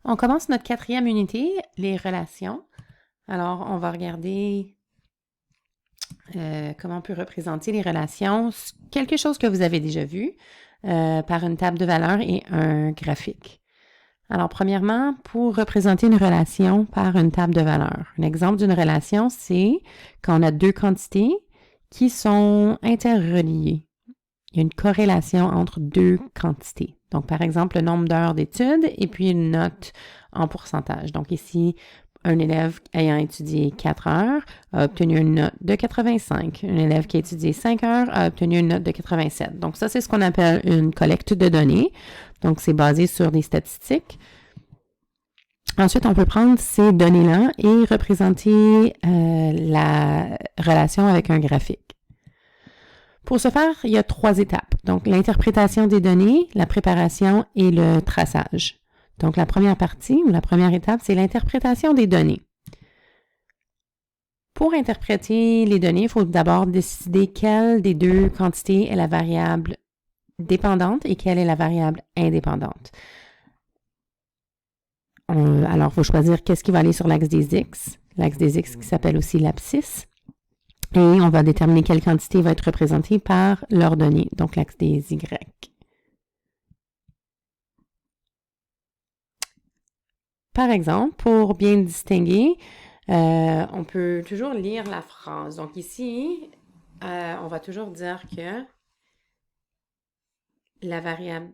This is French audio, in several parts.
On commence notre 4e unité, les relations. Alors, on va regarder comment on peut représenter les relations, quelque chose que vous avez déjà vu par une table de valeurs et un graphique. Alors, premièrement, pour représenter une relation par une table de valeurs. Un exemple d'une relation, c'est quand on a deux quantités qui sont interreliées. Il y a une corrélation entre deux quantités. Donc, par exemple, le nombre d'heures d'études et puis une note en pourcentage. Donc, ici, un élève ayant étudié 4 heures a obtenu une note de 85. Un élève qui a étudié 5 heures a obtenu une note de 87. Donc, ça, c'est ce qu'on appelle une collecte de données. Donc, c'est basé sur des statistiques. Ensuite, on peut prendre ces données-là et représenter la relation avec un graphique. Pour ce faire, il y a 3 étapes. Donc, l'interprétation des données, la préparation et le traçage. Donc, la première partie ou la première étape, c'est l'interprétation des données. Pour interpréter les données, il faut d'abord décider quelle des deux quantités est la variable dépendante et quelle est la variable indépendante. Alors, il faut choisir qu'est-ce qui va aller sur l'axe des X. L'axe des X qui s'appelle aussi l'abscisse. Et on va déterminer quelle quantité va être représentée par leur donnée, donc l'axe des Y. Par exemple, pour bien distinguer, on peut toujours lire la phrase. Donc ici, on va toujours dire que la variable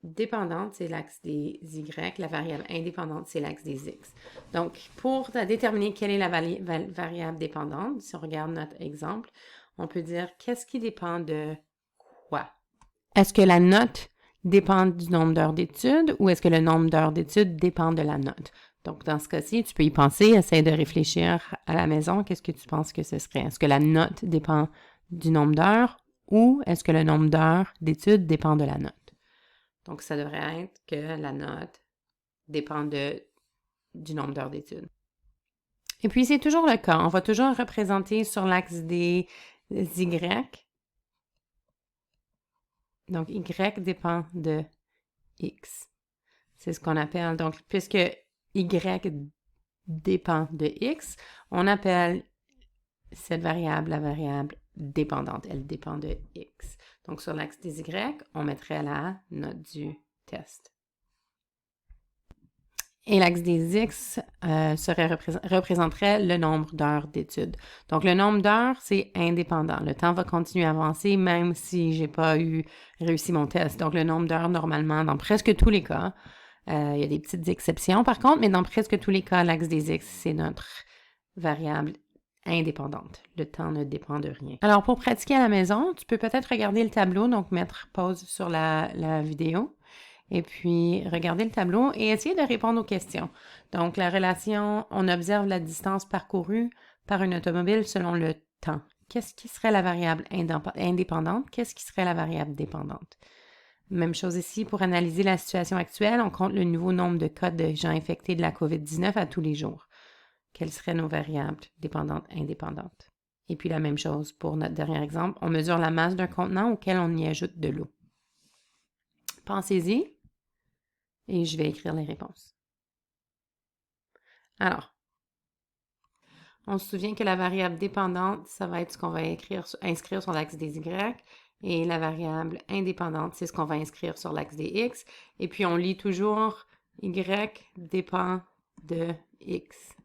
dépendante, c'est l'axe des Y. La variable indépendante, c'est l'axe des X. Donc, pour déterminer quelle est la variable dépendante, si on regarde notre exemple, on peut dire qu'est-ce qui dépend de quoi? Est-ce que la note dépend du nombre d'heures d'études ou est-ce que le nombre d'heures d'études dépend de la note? Donc, dans ce cas-ci, tu peux y penser, essaie de réfléchir à la maison. Qu'est-ce que tu penses que ce serait? Est-ce que la note dépend du nombre d'heures ou est-ce que le nombre d'heures d'études dépend de la note? Donc, ça devrait être que la note dépend du nombre d'heures d'études. Et puis, c'est toujours le cas. On va toujours représenter sur l'axe des Y. Donc, Y dépend de X. C'est ce qu'on appelle, donc, puisque Y dépend de X, on appelle cette variable la variable dépendante. Elle dépend de X. Donc, sur l'axe des Y, on mettrait la note du test. Et l'axe des X représenterait le nombre d'heures d'études. Donc, le nombre d'heures, c'est indépendant. Le temps va continuer à avancer même si j'ai pas réussi mon test. Donc, le nombre d'heures, normalement, dans presque tous les cas, il y a des petites exceptions par contre, mais dans presque tous les cas, l'axe des X, c'est notre variable indépendante. Le temps ne dépend de rien. Alors, pour pratiquer à la maison, tu peux peut-être regarder le tableau, donc mettre pause sur la vidéo. Et puis, regarder le tableau et essayer de répondre aux questions. Donc, la relation, on observe la distance parcourue par une automobile selon le temps. Qu'est-ce qui serait la variable indépendante? Qu'est-ce qui serait la variable dépendante? Même chose ici, pour analyser la situation actuelle, on compte le nouveau nombre de cas de gens infectés de la COVID-19 à tous les jours. Quelles seraient nos variables dépendantes, indépendantes? Et puis, la même chose pour notre dernier exemple, on mesure la masse d'un contenant auquel on y ajoute de l'eau. Pensez-y. Et je vais écrire les réponses. Alors, on se souvient que la variable dépendante, ça va être ce qu'on va inscrire sur l'axe des Y. Et la variable indépendante, c'est ce qu'on va inscrire sur l'axe des X. Et puis, on lit toujours Y dépend de X.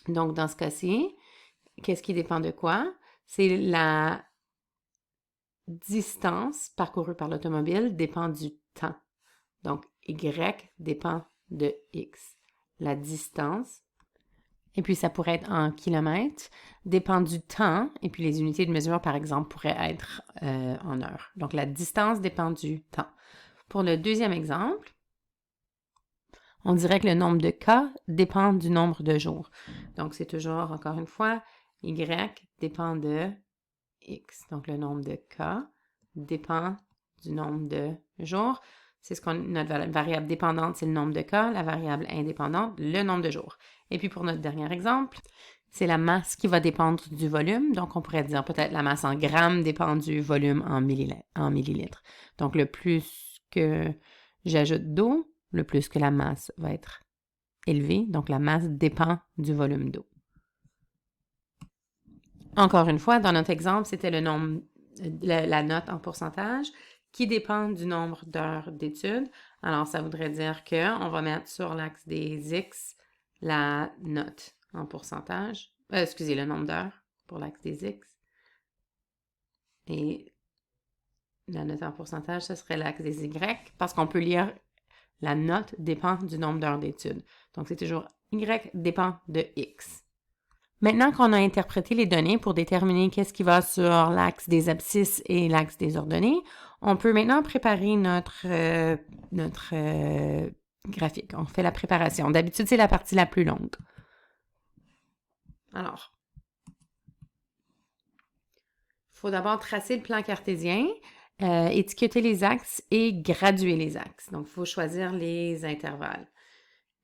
Donc, dans ce cas-ci, qu'est-ce qui dépend de quoi? C'est la distance parcourue par l'automobile dépend du temps. Donc, Y dépend de X. La distance, et puis ça pourrait être en kilomètres, dépend du temps, et puis les unités de mesure, par exemple, pourraient être en heures. Donc, la distance dépend du temps. Pour le deuxième exemple, on dirait que le nombre de cas dépend du nombre de jours. Donc, c'est toujours, encore une fois, Y dépend de X. Donc, le nombre de cas dépend du nombre de jours. C'est notre variable dépendante, c'est le nombre de cas. La variable indépendante, le nombre de jours. Et puis, pour notre dernier exemple, c'est la masse qui va dépendre du volume. Donc, on pourrait dire peut-être la masse en grammes dépend du volume en millilitres. Donc, le plus que j'ajoute d'eau, le plus que la masse va être élevée. Donc, la masse dépend du volume d'eau. Encore une fois, dans notre exemple, c'était le nombre, la note en pourcentage qui dépend du nombre d'heures d'études. Alors, ça voudrait dire qu'on va mettre sur l'axe des X la note en pourcentage. Excusez, le nombre d'heures pour l'axe des X. Et la note en pourcentage, ce serait l'axe des Y, parce qu'on peut lire la note dépend du nombre d'heures d'études. Donc, c'est toujours Y dépend de X. Maintenant qu'on a interprété les données pour déterminer qu'est-ce qui va sur l'axe des abscisses et l'axe des ordonnées, on peut maintenant préparer notre graphique. On fait la préparation. D'habitude, c'est la partie la plus longue. Alors, il faut d'abord tracer le plan cartésien, étiqueter les axes et graduer les axes. Donc, il faut choisir les intervalles.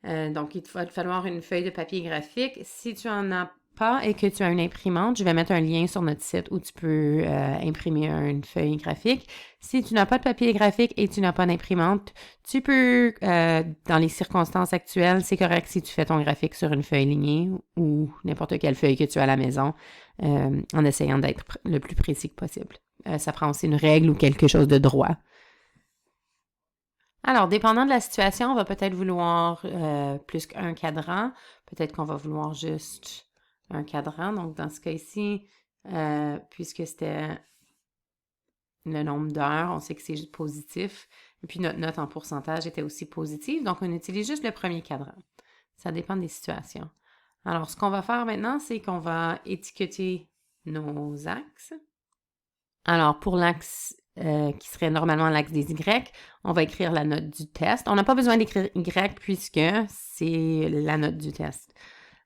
Donc, il va te falloir une feuille de papier graphique. Si tu en as pas et que tu as une imprimante, je vais mettre un lien sur notre site où tu peux imprimer une feuille graphique. Si tu n'as pas de papier graphique et tu n'as pas d'imprimante, tu peux, dans les circonstances actuelles, c'est correct si tu fais ton graphique sur une feuille lignée ou n'importe quelle feuille que tu as à la maison, en essayant d'être le plus précis que possible. Ça prend aussi une règle ou quelque chose de droit. Alors, dépendant de la situation, on va peut-être vouloir plus qu'un cadran. Peut-être qu'on va vouloir juste un cadran. Donc, dans ce cas-ci, puisque c'était le nombre d'heures, on sait que c'est positif. Et puis, notre note en pourcentage était aussi positive. Donc, on utilise juste le premier cadran. Ça dépend des situations. Alors, ce qu'on va faire maintenant, c'est qu'on va étiqueter nos axes. Alors, pour l'axe qui serait normalement l'axe des Y, on va écrire la note du test. On n'a pas besoin d'écrire Y puisque c'est la note du test.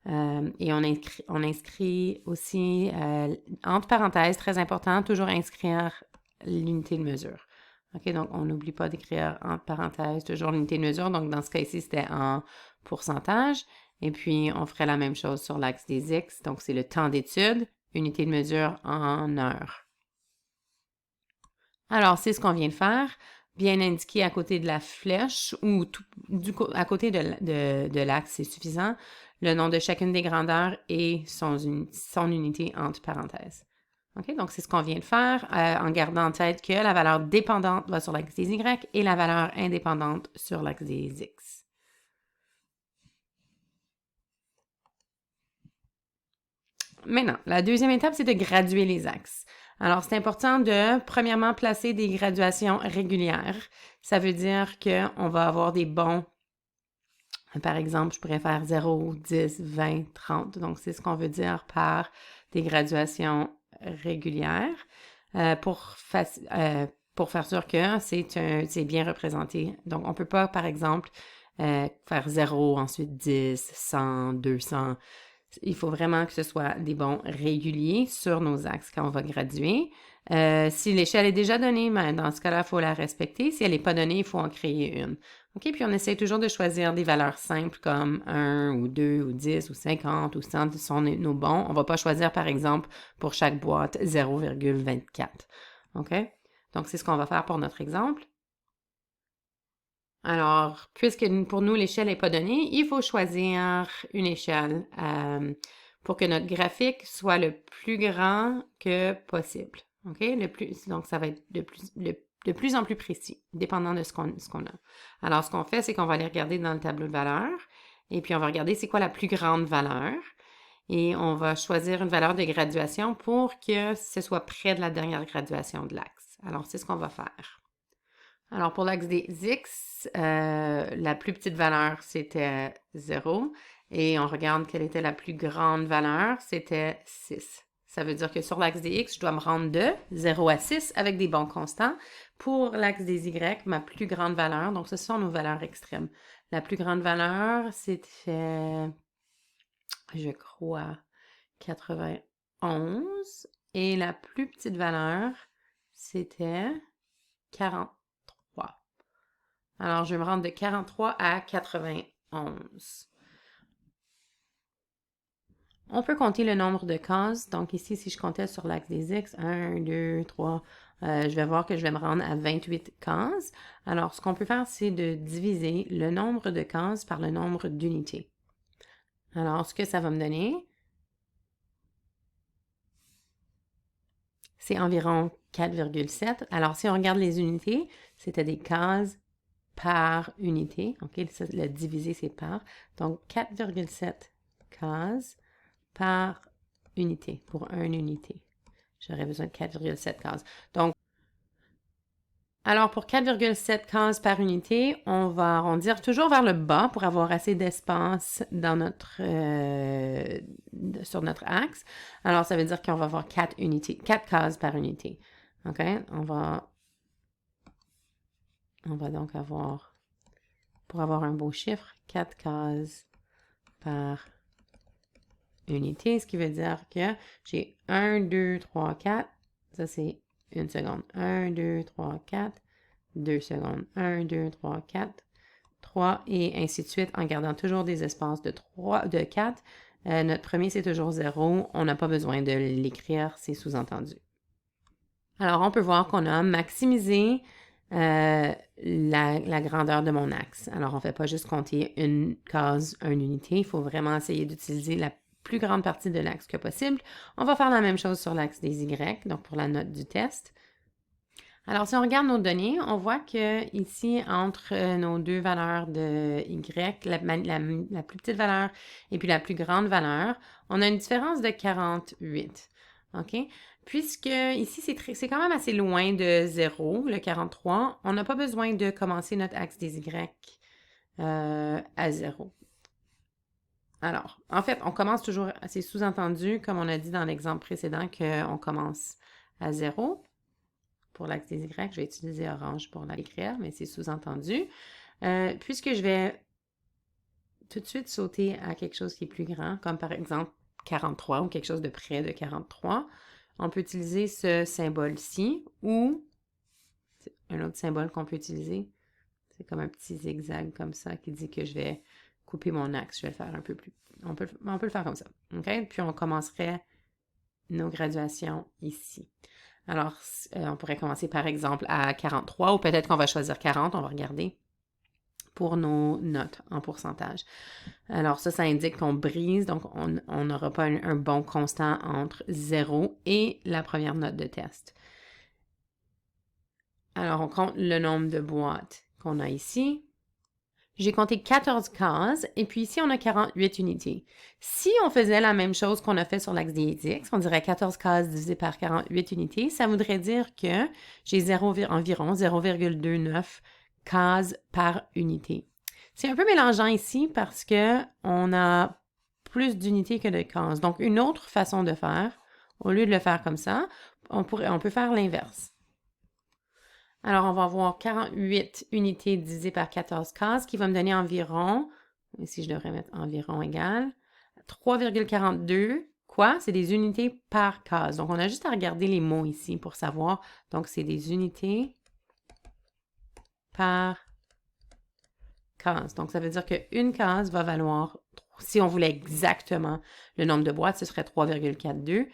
Et on inscrit aussi, entre parenthèses, très important, toujours inscrire l'unité de mesure. OK, donc on n'oublie pas d'écrire entre parenthèses toujours l'unité de mesure. Donc, dans ce cas-ci, c'était en pourcentage. Et puis, on ferait la même chose sur l'axe des X. Donc, c'est le temps d'étude, unité de mesure en heures. Alors, c'est ce qu'on vient de faire, bien indiqué à côté de la flèche ou à côté de l'axe, c'est suffisant, le nom de chacune des grandeurs et son unité entre parenthèses. OK? Donc, c'est ce qu'on vient de faire en gardant en tête que la valeur dépendante va sur l'axe des Y et la valeur indépendante sur l'axe des X. Maintenant, la deuxième étape, c'est de graduer les axes. Alors, c'est important de, premièrement, placer des graduations régulières. Ça veut dire qu'on va avoir des bons, par exemple, je pourrais faire 0, 10, 20, 30. Donc, c'est ce qu'on veut dire par des graduations régulières pour faire sûr que c'est bien représenté. Donc, on ne peut pas, par exemple, faire 0, ensuite 10, 100, 200. Il faut vraiment que ce soit des bons réguliers sur nos axes quand on va graduer. Si l'échelle est déjà donnée, ben, dans ce cas-là, il faut la respecter. Si elle n'est pas donnée, il faut en créer une. OK? Puis on essaie toujours de choisir des valeurs simples comme 1 ou 2 ou 10 ou 50 ou 100 sont nos bons. On ne va pas choisir, par exemple, pour chaque boîte 0,24. OK? Donc, c'est ce qu'on va faire pour notre exemple. Alors, puisque pour nous, l'échelle n'est pas donnée, il faut choisir une échelle pour que notre graphique soit le plus grand que possible. OK? Donc, ça va être de plus en plus précis, dépendant de ce qu'on a. Alors, ce qu'on fait, c'est qu'on va aller regarder dans le tableau de valeurs et puis on va regarder c'est quoi la plus grande valeur et on va choisir une valeur de graduation pour que ce soit près de la dernière graduation de l'axe. Alors, c'est ce qu'on va faire. Alors, pour l'axe des X, la plus petite valeur, c'était 0. Et on regarde quelle était la plus grande valeur, c'était 6. Ça veut dire que sur l'axe des X, je dois me rendre de 0 à 6 avec des bons constants. Pour l'axe des Y, ma plus grande valeur, donc ce sont nos valeurs extrêmes. La plus grande valeur, c'était, je crois, 91. Et la plus petite valeur, c'était 40. Alors, je vais me rendre de 43 à 91. On peut compter le nombre de cases. Donc ici, si je comptais sur l'axe des X, 1, 2, 3, je vais voir que je vais me rendre à 28 cases. Alors, ce qu'on peut faire, c'est de diviser le nombre de cases par le nombre d'unités. Alors, ce que ça va me donner, c'est environ 4,7. Alors, si on regarde les unités, c'était des cases par unité. OK, le diviser, c'est par. Donc, 4,7 cases par unité, pour une unité. J'aurais besoin de 4,7 cases. Donc, alors pour 4,7 cases par unité, on va arrondir toujours vers le bas pour avoir assez d'espace dans sur notre axe. Alors, ça veut dire qu'on va avoir 4 unités, 4 cases par unité. OK? On va donc avoir, pour avoir un beau chiffre, 4 cases par unité, ce qui veut dire que j'ai 1, 2, 3, 4. Ça, c'est une seconde. 1, 2, 3, 4. 2 secondes. 1, 2, 3, 4. 3 et ainsi de suite en gardant toujours des espaces de 4. Notre premier, c'est toujours 0. On n'a pas besoin de l'écrire, c'est sous-entendu. Alors, on peut voir qu'on a maximisé la grandeur de mon axe. Alors, on ne fait pas juste compter une case, une unité. Il faut vraiment essayer d'utiliser la plus grande partie de l'axe que possible. On va faire la même chose sur l'axe des Y, donc pour la note du test. Alors, si on regarde nos données, on voit que ici, entre nos deux valeurs de Y, la plus petite valeur et puis la plus grande valeur, on a une différence de 48. OK? Puisque ici, c'est quand même assez loin de 0, le 43, on n'a pas besoin de commencer notre axe des Y à 0. Alors, en fait, on commence toujours, c'est sous-entendu, comme on a dit dans l'exemple précédent, qu'on commence à 0. Pour l'axe des Y, je vais utiliser orange pour l'écrire, mais c'est sous-entendu. Puisque je vais tout de suite sauter à quelque chose qui est plus grand, comme par exemple 43 ou quelque chose de près de 43, on peut utiliser ce symbole-ci ou un autre symbole qu'on peut utiliser. C'est comme un petit zigzag comme ça qui dit que je vais couper mon axe. Je vais le faire un peu plus. On peut le faire comme ça. OK? Puis on commencerait nos graduations ici. Alors, on pourrait commencer par exemple à 43 ou peut-être qu'on va choisir 40, on va regarder pour nos notes en pourcentage. Alors ça indique qu'on brise, donc on n'aura pas un bon constant entre 0 et la première note de test. Alors on compte le nombre de boîtes qu'on a ici. J'ai compté 14 cases et puis ici, on a 48 unités. Si on faisait la même chose qu'on a fait sur l'axe des X, on dirait 14 cases divisé par 48 unités, ça voudrait dire que j'ai environ 0,29 cases par unité. C'est un peu mélangeant ici parce que on a plus d'unités que de cases. Donc, une autre façon de faire, au lieu de le faire comme ça, on peut faire l'inverse. Alors, on va avoir 48 unités divisées par 14 cases, qui va me donner environ, ici je devrais mettre environ égal, 3,42. Quoi? C'est des unités par case. Donc, on a juste à regarder les mots ici pour savoir. Donc, c'est des unités par case. Donc, ça veut dire qu'une case va valoir, si on voulait exactement le nombre de boîtes, ce serait 3,42.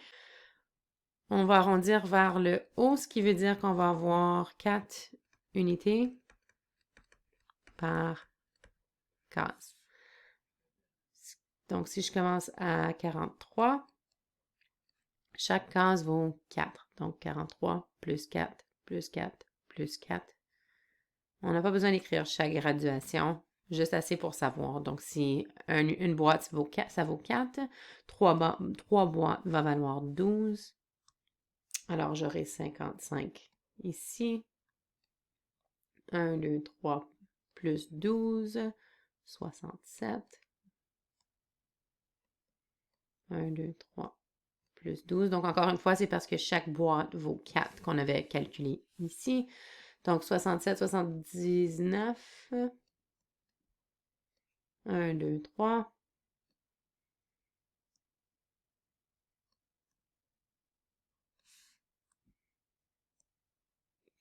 On va arrondir vers le haut, ce qui veut dire qu'on va avoir 4 unités par case. Donc, si je commence à 43, chaque case vaut 4. Donc, 43 plus 4 plus 4 plus 4. On n'a pas besoin d'écrire chaque graduation, juste assez pour savoir. Donc, si une boîte ça vaut 4, 3 boîtes va valoir 12. Alors, j'aurai 55 ici. 1, 2, 3 plus 12, 67. 1, 2, 3 plus 12. Donc, encore une fois, c'est parce que chaque boîte vaut 4 qu'on avait calculé ici. Donc, 67, 79. 1, 2, 3.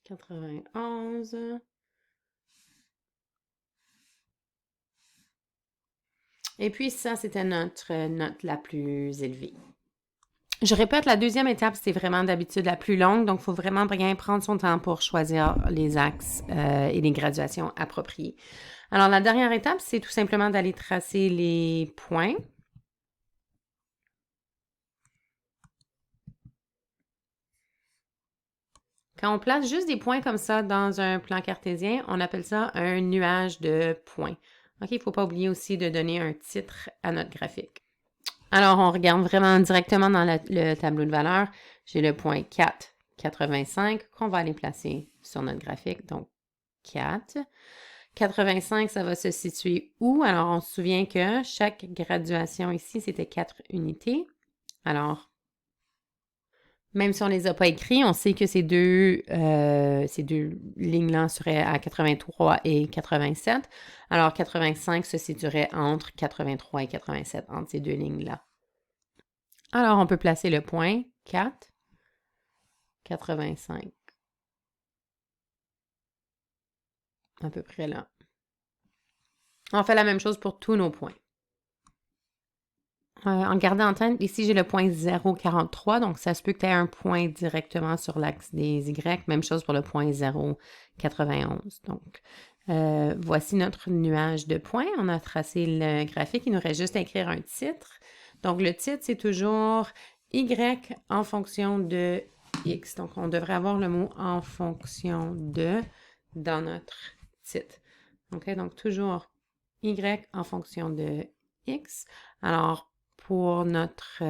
91. Et puis ça, c'était notre note la plus élevée. Je répète, la deuxième étape, c'est vraiment d'habitude la plus longue, donc il faut vraiment bien prendre son temps pour choisir les axes et les graduations appropriées. Alors, la dernière étape, c'est tout simplement d'aller tracer les points. Quand on place juste des points comme ça dans un plan cartésien, on appelle ça un nuage de points. OK, il ne faut pas oublier aussi de donner un titre à notre graphique. Alors, on regarde vraiment directement dans le tableau de valeur. J'ai le point 4, 85 qu'on va aller placer sur notre graphique. Donc, 4. 85, ça va se situer où? Alors, on se souvient que chaque graduation ici, c'était 4 unités. Alors, même si on ne les a pas écrits, on sait que ces deux lignes-là seraient à 83 et 87. Alors, 85 se situerait entre 83 et 87, entre ces deux lignes-là. Alors, on peut placer le point 4, 85. À peu près là. On fait la même chose pour tous nos points. En gardant en tête, ici, j'ai le point 0,43, donc ça se peut que tu aies un point directement sur l'axe des Y. Même chose pour le point 0,91. Donc, voici notre nuage de points. On a tracé le graphique. Il nous reste juste à écrire un titre. Donc, le titre, c'est toujours Y en fonction de X. Donc, on devrait avoir le mot en fonction de dans notre titre. OK? Donc, toujours Y en fonction de X. Alors, pour notre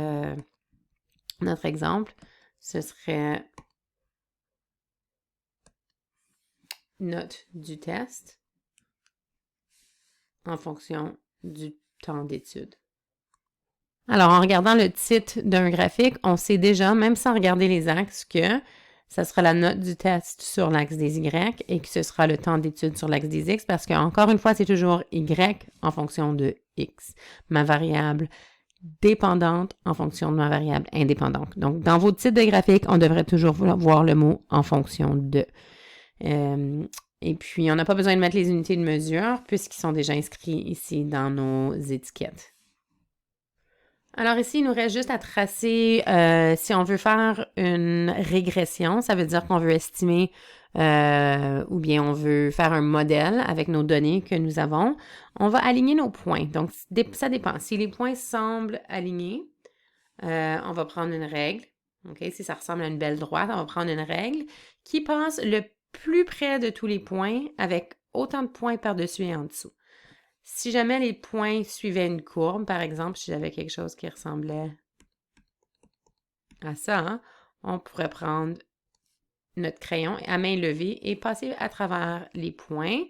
exemple, ce serait note du test en fonction du temps d'étude. Alors, en regardant le titre d'un graphique, on sait déjà, même sans regarder les axes, que ça sera la note du test sur l'axe des Y et que ce sera le temps d'étude sur l'axe des X parce qu'encore une fois, c'est toujours Y en fonction de X. Ma variable dépendante en fonction de ma variable indépendante. Donc, dans vos titres de graphique, on devrait toujours voir le mot en fonction de. Et puis, on n'a pas besoin de mettre les unités de mesure puisqu'ils sont déjà inscrits ici dans nos étiquettes. Alors ici, il nous reste juste à tracer, si on veut faire une régression, ça veut dire qu'on veut estimer ou bien on veut faire un modèle avec nos données que nous avons. On va aligner nos points. Donc, ça dépend. Si les points semblent alignés, on va prendre une règle. Okay? Si ça ressemble à une belle droite, on va prendre une règle qui passe le plus près de tous les points avec autant de points par-dessus et en dessous. Si jamais les points suivaient une courbe, par exemple, si j'avais quelque chose qui ressemblait à ça, hein, on pourrait prendre notre crayon à main levée et passer à travers les points.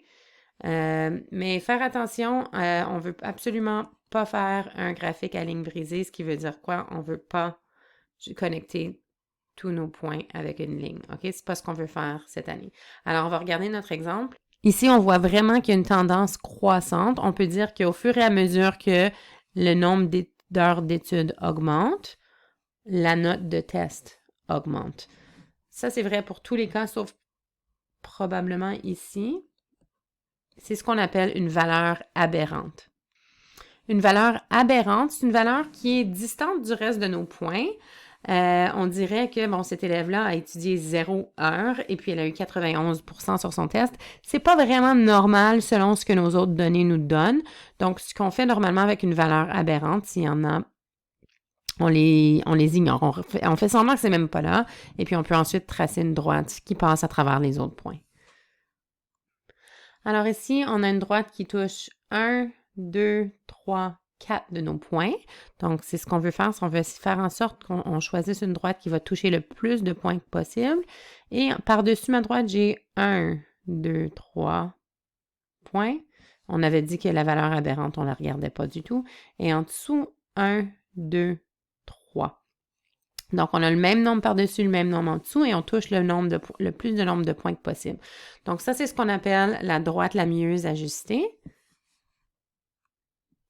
Mais faire attention, on ne veut absolument pas faire un graphique à ligne brisée, ce qui veut dire quoi? On ne veut pas connecter tous nos points avec une ligne. OK? C'est pas ce qu'on veut faire cette année. Alors, on va regarder notre exemple. Ici, on voit vraiment qu'il y a une tendance croissante. On peut dire qu'au fur et à mesure que le nombre d'heures d'études augmente, la note de test augmente. Ça, c'est vrai pour tous les cas, sauf probablement ici. C'est ce qu'on appelle une valeur aberrante. Une valeur aberrante, c'est une valeur qui est distante du reste de nos points. On dirait que, bon, cet élève-là a étudié 0 heure et puis elle a eu 91% sur son test. C'est pas vraiment normal selon ce que nos autres données nous donnent. Donc, ce qu'on fait normalement avec une valeur aberrante, s'il y en a, on les ignore. On fait semblant que c'est même pas là. Et puis, on peut ensuite tracer une droite qui passe à travers les autres points. Alors ici, on a une droite qui touche 1, 2, 3, 4 de nos points. Donc, c'est ce qu'on veut faire. On veut faire en sorte qu'on choisisse une droite qui va toucher le plus de points possible. Et par-dessus ma droite, j'ai 1, 2, 3 points. On avait dit que la valeur aberrante, on ne la regardait pas du tout. Et en dessous, 1, 2, 3. Donc, on a le même nombre par-dessus, le même nombre en dessous, et on touche le plus de nombre de points que possible. Donc, ça, c'est ce qu'on appelle la droite la mieux ajustée.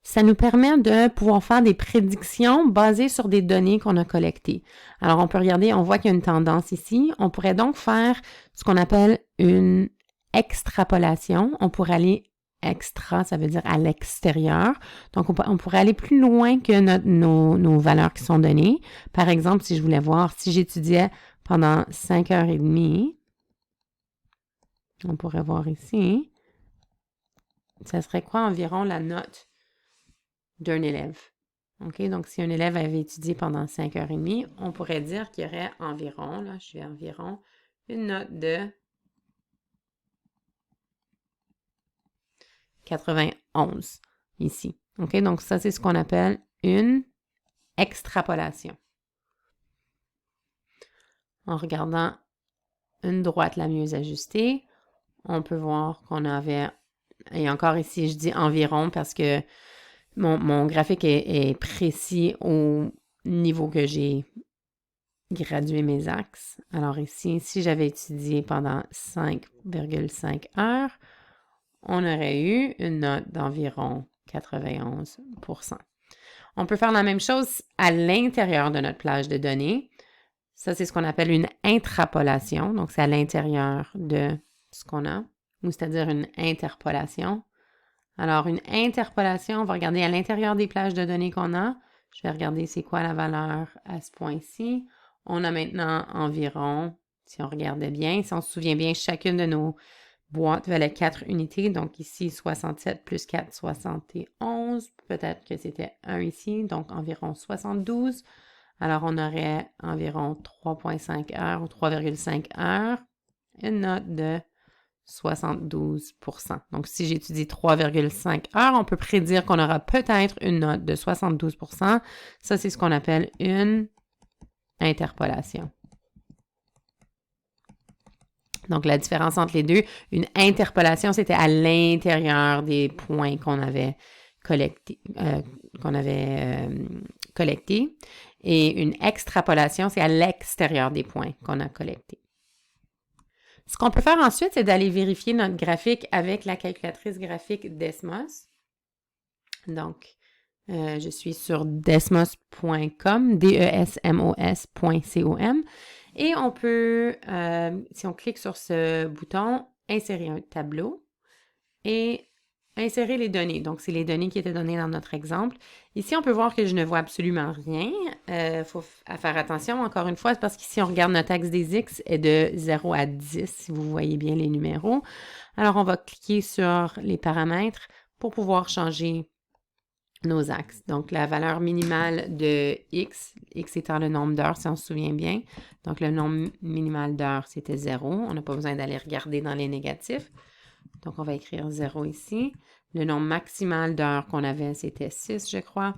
Ça nous permet de pouvoir faire des prédictions basées sur des données qu'on a collectées. Alors, on peut regarder, on voit qu'il y a une tendance ici. On pourrait donc faire ce qu'on appelle une extrapolation. On pourrait aller extra, ça veut dire à l'extérieur. Donc, on pourrait aller plus loin que nos valeurs qui sont données. Par exemple, si je voulais voir, si j'étudiais pendant 5h30, on pourrait voir ici, ça serait quoi environ la note d'un élève? OK, donc si un élève avait étudié pendant 5h30, on pourrait dire qu'il y aurait environ, là, je vais environ, une note de 91 ici. OK, donc ça, c'est ce qu'on appelle une extrapolation. En regardant une droite la mieux ajustée, on peut voir qu'on avait, et encore ici, je dis environ parce que mon graphique est précis au niveau que j'ai gradué mes axes. Alors ici, si j'avais étudié pendant 5,5 heures, on aurait eu une note d'environ 91%. On peut faire la même chose à l'intérieur de notre plage de données. Ça, c'est ce qu'on appelle une intrapolation. Donc, c'est à l'intérieur de ce qu'on a, ou c'est-à-dire une interpolation. Alors, une interpolation, on va regarder à l'intérieur des plages de données qu'on a. Je vais regarder c'est quoi la valeur à ce point-ci. On a maintenant environ, si on regardait bien, si on se souvient bien, chacune de nos boîtes valait 4 unités. Donc ici, 67 plus 4, 71. Peut-être que c'était 1 ici, donc environ 72. Alors, on aurait environ 3,5 heures ou 3,5 heures. Une note de 72%. Donc, si j'étudie 3,5 heures, on peut prédire qu'on aura peut-être une note de 72%. Ça, c'est ce qu'on appelle une interpolation. Donc, la différence entre les deux, une interpolation, c'était à l'intérieur des points qu'on avait collectés. Et une extrapolation, c'est à l'extérieur des points qu'on a collectés. Ce qu'on peut faire ensuite, c'est d'aller vérifier notre graphique avec la calculatrice graphique Desmos. Donc, je suis sur desmos.com, desmos.com. Et on peut, si on clique sur ce bouton, insérer un tableau et insérer les données. Donc, c'est les données qui étaient données dans notre exemple. Ici, on peut voir que je ne vois absolument rien. Il faut faire attention, encore une fois, parce qu'ici, on regarde notre axe des X est de 0 à 10, si vous voyez bien les numéros. Alors, on va cliquer sur les paramètres pour pouvoir changer nos axes. Donc, la valeur minimale de X étant le nombre d'heures, si on se souvient bien. Donc, le nombre minimal d'heures, c'était 0. On n'a pas besoin d'aller regarder dans les négatifs. Donc, on va écrire 0 ici. Le nombre maximal d'heures qu'on avait, c'était 6, je crois.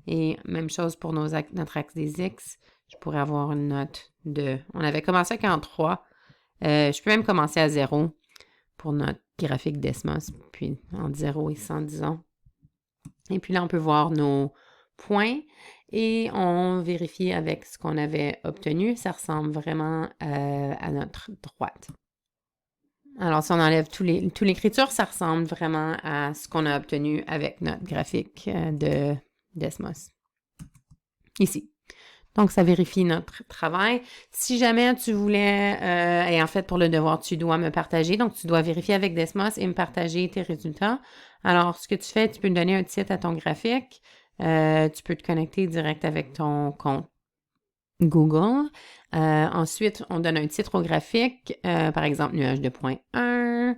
Et même chose pour notre axe des X. Je pourrais avoir une note de... On avait commencé avec en 3. Je peux même commencer à 0 pour notre graphique Desmos. Puis, entre 0 et 100, disons. Et puis là, on peut voir nos points. Et on vérifie avec ce qu'on avait obtenu. Ça ressemble vraiment à notre droite. Alors, si on enlève toute l'écriture, ça ressemble vraiment à ce qu'on a obtenu avec notre graphique de Desmos. Ici. Donc, ça vérifie notre travail. Si jamais tu voulais, et en fait, pour le devoir, tu dois me partager. Donc, tu dois vérifier avec Desmos et me partager tes résultats. Alors, ce que tu fais, tu peux donner un titre à ton graphique. Tu peux te connecter direct avec ton compte Google. Ensuite, on donne un titre au graphique, par exemple, nuage de point 1.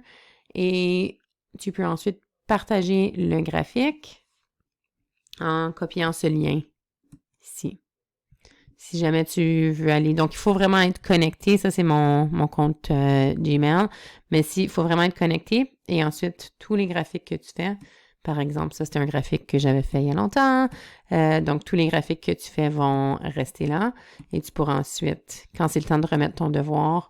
Et tu peux ensuite partager le graphique en copiant ce lien ici. Si jamais tu veux aller. Donc, il faut vraiment être connecté. Ça, c'est mon compte Gmail. Mais il faut vraiment être connecté. Et ensuite, tous les graphiques que tu fais, par exemple, ça, c'est un graphique que j'avais fait il y a longtemps. Donc, tous les graphiques que tu fais vont rester là. Et tu pourras ensuite, quand c'est le temps de remettre ton devoir,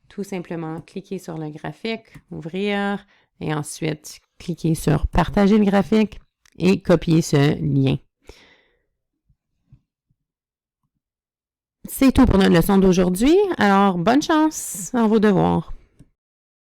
tout simplement cliquer sur le graphique, ouvrir, et ensuite cliquer sur partager le graphique et copier ce lien. C'est tout pour notre leçon d'aujourd'hui. Alors, bonne chance dans vos devoirs.